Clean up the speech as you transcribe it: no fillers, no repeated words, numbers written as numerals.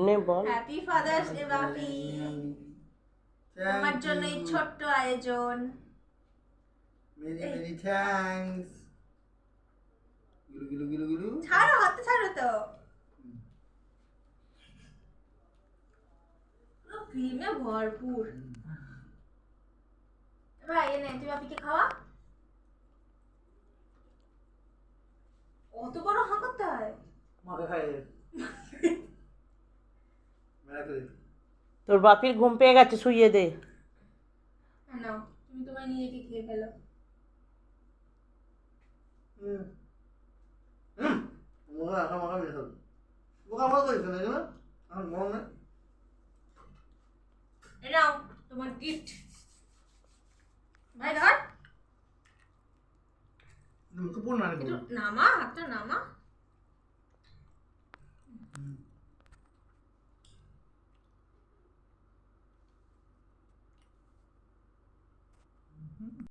নে বল। Happy father's day বাপি, তোমার জন্য এই ছোট্ট আয়োজন। Many many thanks. গুলু গুলু গুলু গুলু। ছাড়ো, হাতে ছাড়ো তো। পুরো ক্রিমে ভরপুর। এবার এনে তুই বাপিকে খাওয়া। অত বড় হাঁ করতে হয়? মাকে খাই মেলা করে। তোর বাপির ঘুম পেয়ে গেছে, শুইয়ে দে। নাও, তুমি তোমার নিজেকে খেয়ে ফেলো। মুখে আঁকা মাখা মেশাল মুখে আমার করেছে না এগুলো আমার মনে নেই। এই নাও তোমার গিফট। ভাই ধর, মুখে পড় না একটু নামা, হাতটা নামা।